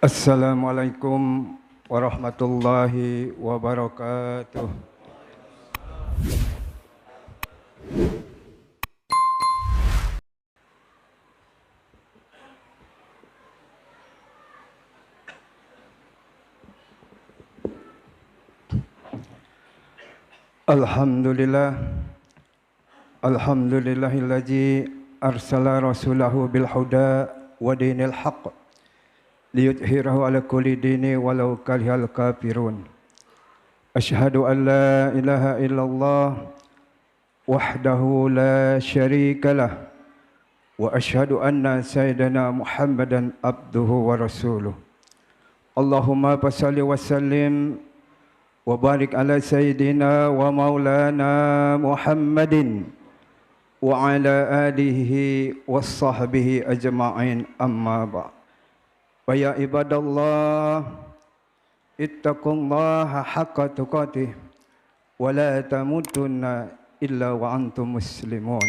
Assalamualaikum warahmatullahi wabarakatuh. Alhamdulillah, alhamdulillahillazi arsala rasulahu bil huda wa dinil haqq liyudhhirahu ala kulli dini walau karihal kafirun. Asyhadu an la ilaha illallah wahdahu la syarikalah wa asyhadu anna sayyidana Muhammadan abduhu wa rasuluh. Allahumma salli wa sallim wa barik ala sayyidina wa maulana Muhammadin wa ala alihi wa sahbihi ajma'in, amma ba'd. Wa ya ibadallah, ittaqullaha haqqa tuqatih wa la tamutunna illa wa antum muslimun.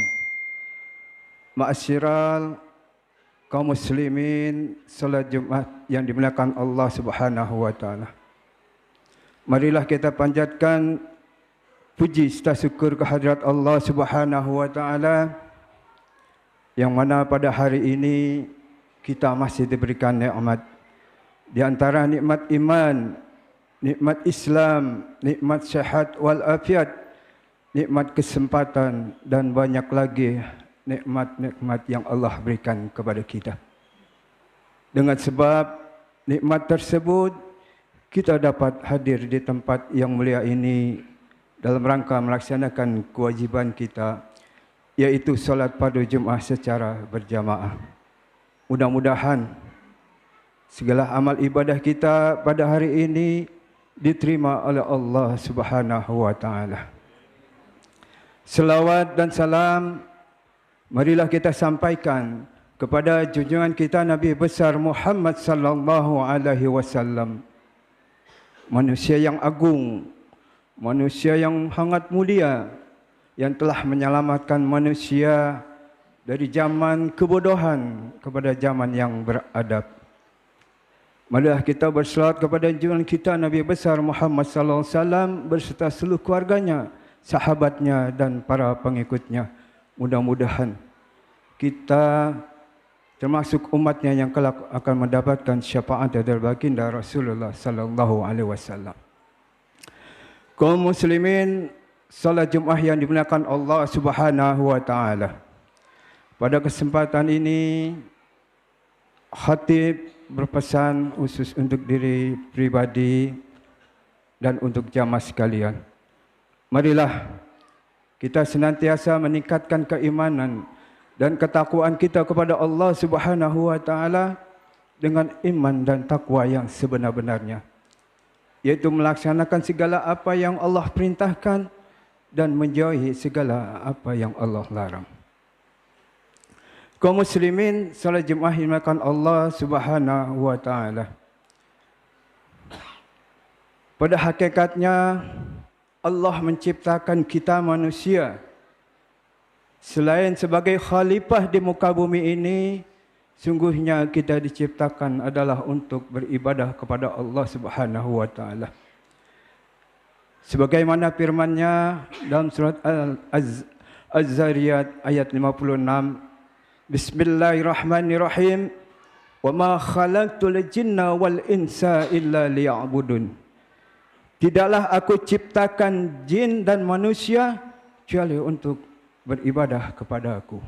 Ma'asyiral kaum muslimin, salat Jumat yang dimuliakan Allah Subhanahu wa taala. Marilah kita panjatkan puji serta syukur kehadirat Allah Subhanahu wa taala yang mana pada hari ini kita masih diberikan nikmat. Di antara nikmat iman, nikmat Islam, nikmat sehat wal afiat, nikmat kesempatan dan banyak lagi nikmat-nikmat yang Allah berikan kepada kita. Dengan sebab nikmat tersebut kita dapat hadir di tempat yang mulia ini dalam rangka melaksanakan kewajiban kita, yaitu solat pada Jumat secara berjamaah. Mudah-mudahan segala amal ibadah kita pada hari ini diterima oleh Allah Subhanahu wa taala. Selawat dan salam marilah kita sampaikan kepada junjungan kita Nabi besar Muhammad sallallahu alaihi wasallam. Manusia yang agung, manusia yang sangat mulia, yang telah menyelamatkan manusia dari zaman kebodohan kepada zaman yang beradab. Marilah kita berselawat kepada junjungan kita Nabi besar Muhammad sallallahu alaihi wasallam berserta seluruh keluarganya, sahabatnya dan para pengikutnya. Mudah-mudahan kita termasuk umatnya yang kelak akan mendapatkan syafaat dari baginda Rasulullah sallallahu alaihi wasallam. Kaum muslimin, salat Jumat yang dimuliakan Allah Subhanahu wa taala. Pada kesempatan ini khatib berpesan khusus untuk diri pribadi dan untuk jamaah sekalian. Marilah kita senantiasa meningkatkan keimanan dan ketakwaan kita kepada Allah Subhanahu wa taala dengan iman dan takwa yang sebenar-benarnya, yaitu melaksanakan segala apa yang Allah perintahkan dan menjauhi segala apa yang Allah larang. Kaum muslimin, salat Jumat dimuliakan Allah Subhanahu wa taala. Pada hakikatnya Allah menciptakan kita manusia selain sebagai khalifah di muka bumi ini, sungguhnya kita diciptakan adalah untuk beribadah kepada Allah Subhanahu wa taala. Sebagaimana firman-Nya dalam surat Az-Zariyat ayat 56, Bismillahirrahmanirrahim. Wa ma khalaqtul jinna wal insa illa liya'budun. Tidaklah aku ciptakan jin dan manusia kecuali untuk beribadah kepada aku.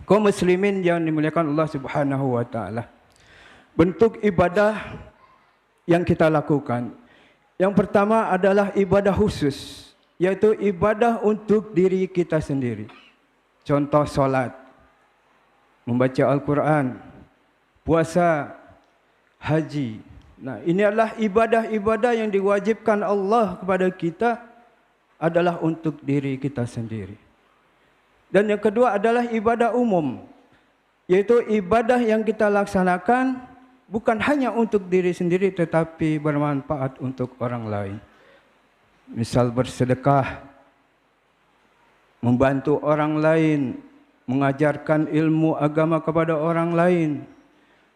Kaum muslimin yang dimuliakan Allah Subhanahu wa taala. Bentuk ibadah yang kita lakukan, yang pertama adalah ibadah khusus, yaitu ibadah untuk diri kita sendiri. Contoh solat, membaca Al-Quran, puasa, haji. Nah, ini adalah ibadah-ibadah yang diwajibkan Allah kepada kita, adalah untuk diri kita sendiri. Dan yang kedua adalah ibadah umum, yaitu ibadah yang kita laksanakan bukan hanya untuk diri sendiri tetapi bermanfaat untuk orang lain. Misal bersedekah, membantu orang lain, mengajarkan ilmu agama kepada orang lain,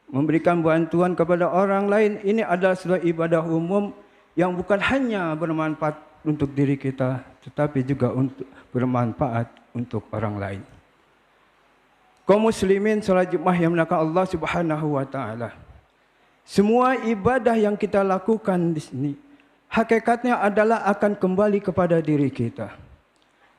memberikan bantuan kepada orang lain, ini adalah sebuah ibadah umum yang bukan hanya bermanfaat untuk diri kita, tetapi juga untuk bermanfaat untuk orang lain. Kaum muslimin salat Jumat yang dimuliakan Allah Subhanahu wa taala. Semua ibadah yang kita lakukan di sini hakikatnya adalah akan kembali kepada diri kita.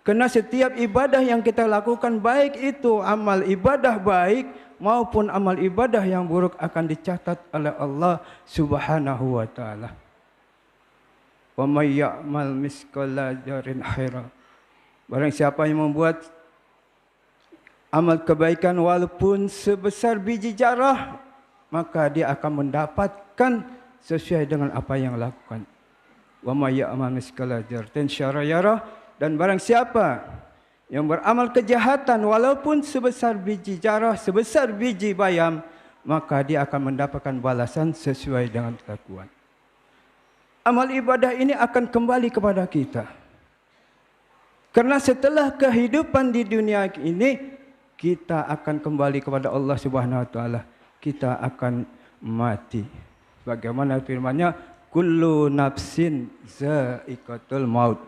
Karena setiap ibadah yang kita lakukan, baik itu amal ibadah baik maupun amal ibadah yang buruk, akan dicatat oleh Allah Subhanahu wa taala. Wa may ya'mal misqala dzarrin khairan. Barang siapa yang membuat amal kebaikan walaupun sebesar biji zarah, maka dia akan mendapatkan sesuai dengan apa yang lakukan. Wa may ya'mal misqala dzarrin syarran yarah. Dan barang siapa yang beramal kejahatan walaupun sebesar biji zarah, sebesar biji bayam, maka dia akan mendapatkan balasan sesuai dengan kelakuan. Amal ibadah ini akan kembali kepada kita. Karena setelah kehidupan di dunia ini, kita akan kembali kepada Allah Subhanahu wa taala. Kita akan mati. Bagaimana firman-Nya? Kullu nafsin za'iqatul maut.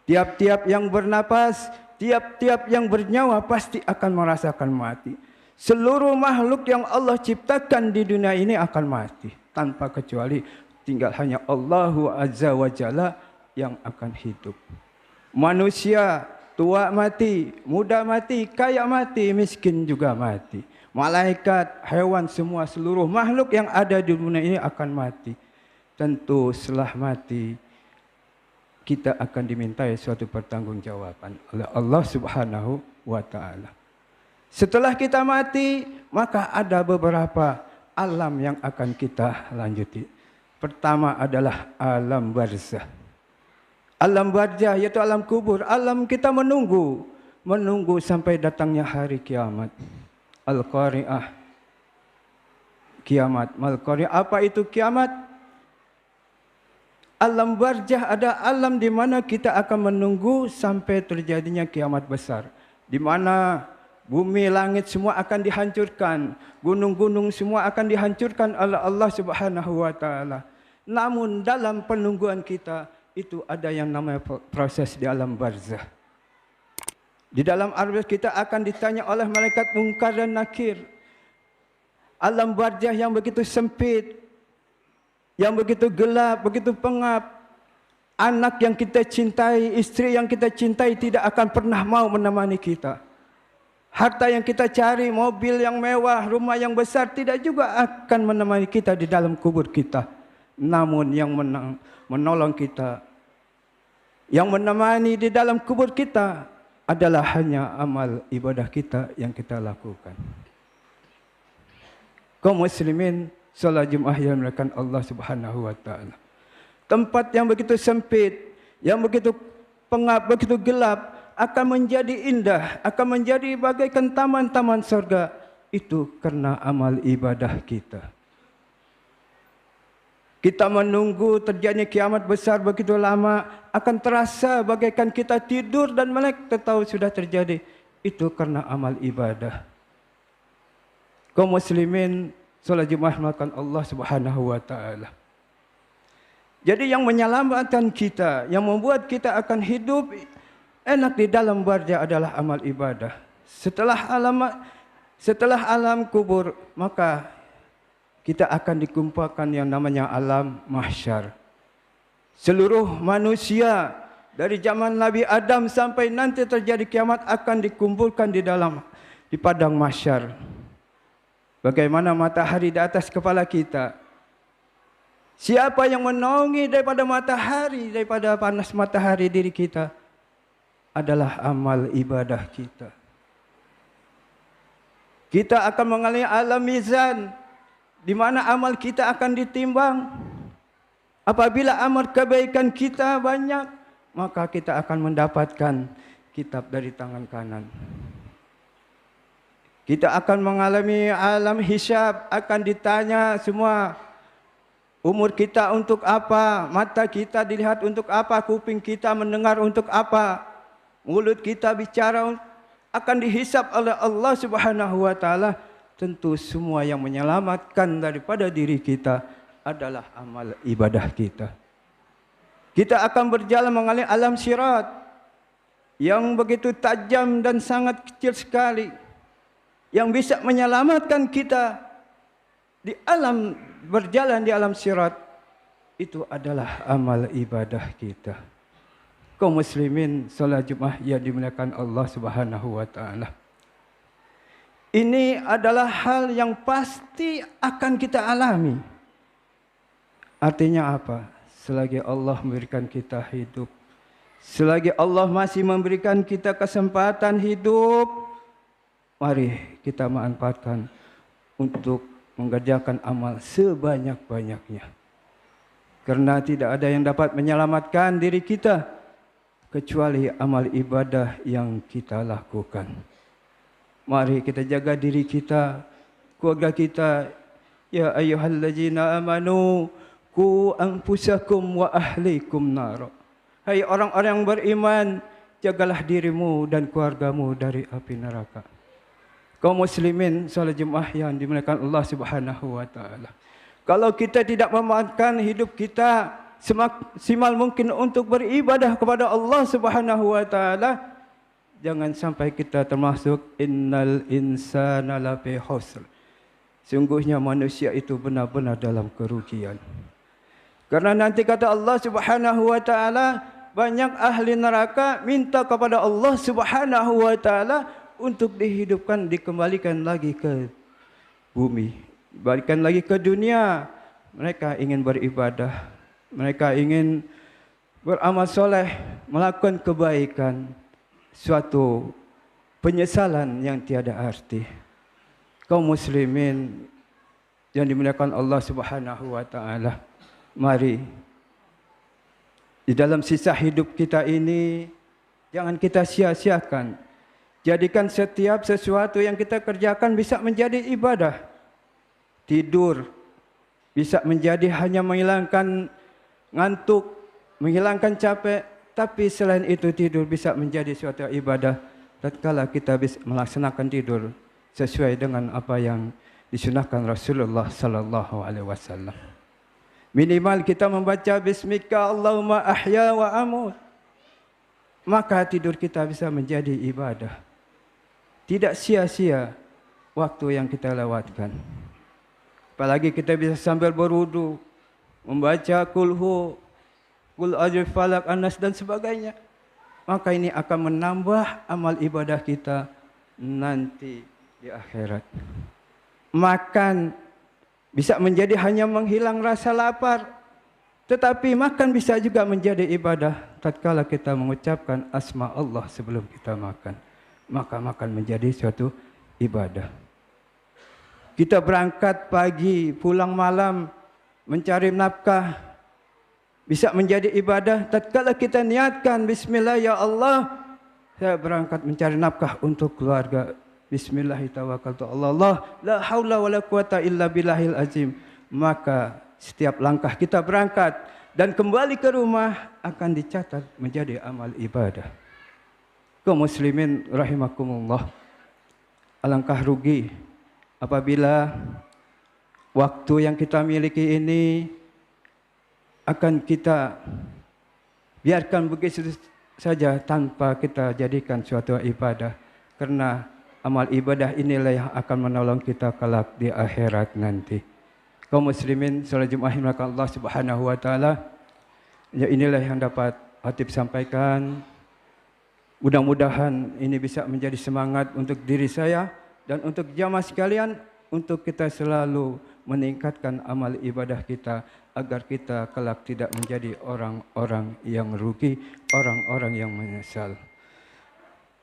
Tiap-tiap yang bernapas, tiap-tiap yang bernyawa pasti akan merasakan mati. Seluruh makhluk yang Allah ciptakan di dunia ini akan mati tanpa kecuali, tinggal hanya Allahu Azza wa Jalla yang akan hidup. Manusia tua mati, muda mati, kaya mati, miskin juga mati. Malaikat, hewan, semua seluruh makhluk yang ada di dunia ini akan mati. Tentu setelah mati kita akan dimintai suatu pertanggungjawaban oleh Allah Subhanahu wa taala. Setelah kita mati, maka ada beberapa alam yang akan kita lanjuti. Pertama adalah alam barzah. Alam barzah yaitu alam kubur, alam kita menunggu sampai datangnya hari kiamat. Al-Qari'ah. Kiamat, Mal-Qari'ah. Apa itu kiamat? Alam barzah ada alam di mana kita akan menunggu sampai terjadinya kiamat besar, di mana bumi langit semua akan dihancurkan, gunung-gunung semua akan dihancurkan oleh Allah Subhanahu wa taala. Namun dalam penungguan kita itu ada yang namanya proses di alam barzah. Di dalam alam kita akan ditanya oleh malaikat Munkar dan Nakir. Alam barzah yang begitu sempit, yang begitu gelap, begitu pengap. Anak yang kita cintai, istri yang kita cintai tidak akan pernah mau menemani kita. Harta yang kita cari, mobil yang mewah, rumah yang besar tidak juga akan menemani kita di dalam kubur kita. Namun yang menolong kita, yang menemani di dalam kubur kita adalah hanya amal ibadah kita yang kita lakukan. Kaum muslimin, salat Jumat yang dimuliakan Allah Subhanahu wa taala. Tempat yang begitu sempit, yang begitu pengap, begitu gelap akan menjadi indah, akan menjadi bagaikan taman-taman surga. Itu karena amal ibadah kita. Kita menunggu terjadinya kiamat besar begitu lama, akan terasa bagaikan kita tidur dan malaikat tahu sudah terjadi. Itu karena amal ibadah. Kaum muslimin, salat Jumat melakukan Allah Subhanahu wa taala. Jadi yang menyelamatkan kita, yang membuat kita akan hidup enak di dalam barzah adalah amal ibadah. Setelah alam kubur, maka kita akan dikumpulkan yang namanya alam mahsyar. Seluruh manusia dari zaman Nabi Adam sampai nanti terjadi kiamat akan dikumpulkan di padang mahsyar. Bagaimana matahari di atas kepala kita. Siapa yang menaungi daripada matahari, daripada panas matahari diri kita, adalah amal ibadah kita. Kita akan mengalami alam mizan, di mana amal kita akan ditimbang. Apabila amal kebaikan kita banyak, maka kita akan mendapatkan kitab dari tangan kanan. Kita akan mengalami alam hisab, akan ditanya semua. Umur kita untuk apa? Mata kita dilihat untuk apa? Kuping kita mendengar untuk apa? Mulut kita bicara akan dihisab oleh Allah Subhanahu wa taala. tentu semua yang menyelamatkan daripada diri kita adalah amal ibadah kita. Kita akan berjalan mengalir alam sirat yang begitu tajam dan sangat kecil sekali, yang bisa menyelamatkan kita di alam berjalan di alam sirat. Itu adalah amal ibadah kita. Kaum muslimin salat Jumat yang dimuliakan Allah Subhanahu wa taala. Ini adalah hal yang pasti akan kita alami. Artinya apa? Selagi Allah memberikan kita hidup, selagi Allah masih memberikan kita kesempatan hidup, mari kita manfaatkan untuk mengerjakan amal sebanyak-banyaknya. Karena tidak ada yang dapat menyelamatkan diri kita kecuali amal ibadah yang kita lakukan. Mari kita jaga diri kita, keluarga kita. Ya ayyuhallazina amanu qu anfusakum wa ahlikum nar. Hai orang-orang yang beriman, jagalah dirimu dan keluargamu dari api neraka. Kaum muslimin salat Jumat yang dimuliakan Allah Subhanahu wa taala. Kalau kita tidak memanfaatkan hidup kita semaksimal mungkin untuk beribadah kepada Allah Subhanahu wa taala, jangan sampai kita termasuk innal insana lafi khusr. Sungguhnya manusia itu benar-benar dalam kerugian. Karena nanti kata Allah Subhanahu wa taala, banyak ahli neraka minta kepada Allah Subhanahu wa taala untuk dihidupkan, dikembalikan lagi ke bumi, balikan lagi ke dunia. Mereka ingin beribadah, mereka ingin beramal soleh, melakukan kebaikan, suatu penyesalan yang tiada arti. Kaum muslimin yang dimuliakan Allah Subhanahu wa taala, mari di dalam sisa hidup kita ini jangan kita sia-siakan. Jadikan setiap sesuatu yang kita kerjakan bisa menjadi ibadah. Tidur bisa menjadi hanya menghilangkan ngantuk, menghilangkan capek, tapi selain itu tidur bisa menjadi suatu ibadah tatkala kita bisa melaksanakan tidur sesuai dengan apa yang disunahkan Rasulullah sallallahu alaihi wasallam. Minimal kita membaca bismika Allahumma ahya wa amut, maka tidur kita bisa menjadi ibadah. Tidak sia-sia waktu yang kita lewatkan. Apalagi kita bisa sambil berwudu membaca kulhu, kul a'udzu falaq, anas dan sebagainya. Maka ini akan menambah amal ibadah kita nanti di akhirat. Makan bisa menjadi hanya menghilang rasa lapar, tetapi makan bisa juga menjadi ibadah tatkala kita mengucapkan asma Allah sebelum kita makan. Maka makan menjadi suatu ibadah. Kita berangkat pagi, pulang malam mencari nafkah bisa menjadi ibadah tatkala kita niatkan bismillah, ya Allah, saya berangkat mencari nafkah untuk keluarga. Bismillah tawakkaltu Allah, la haula wala quwata illa billahil azim. Maka setiap langkah kita berangkat dan kembali ke rumah akan dicatat menjadi amal ibadah. Kaum muslimin rahimakumullah, alangkah rugi apabila waktu yang kita miliki ini akan kita biarkan begitu saja tanpa kita jadikan suatu ibadah. Karena amal ibadah inilah yang akan menolong kita kelak di akhirat nanti. Kaum muslimin salat Jumat dimuliakan Allah Subhanahu wa taala. Ya, inilah yang dapat Hatib sampaikan. Mudah-mudahan ini bisa menjadi semangat untuk diri saya dan untuk jamaah sekalian, untuk kita selalu meningkatkan amal ibadah kita agar kita kelak tidak menjadi orang-orang yang rugi, orang-orang yang menyesal.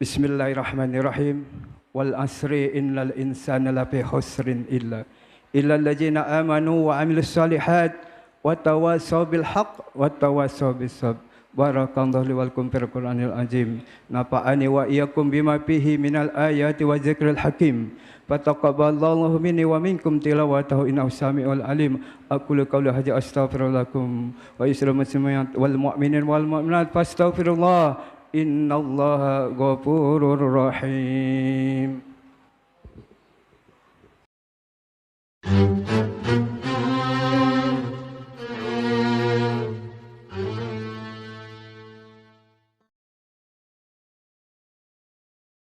Bismillahirrahmanirrahim. Wal asri innal insana lafi khusrin illa allazina amanu wa amilus solihat wa tawasaw bil haqq wa tawasaw bis sabr. Barakallahu li wa lakum fil Qur'anil azim. Nafa'ani wa iyyakum bima fihi minal ayati wa dzikril hakim. Fataqabbalallahu minni wa minkum tilawatahu innahu samiul alim. Aqulu qawli hadza astaghfirullakum wa yusra muslimin wal mu'minin wal mu'minat fastaghfirullah innallaha ghafurur rahim.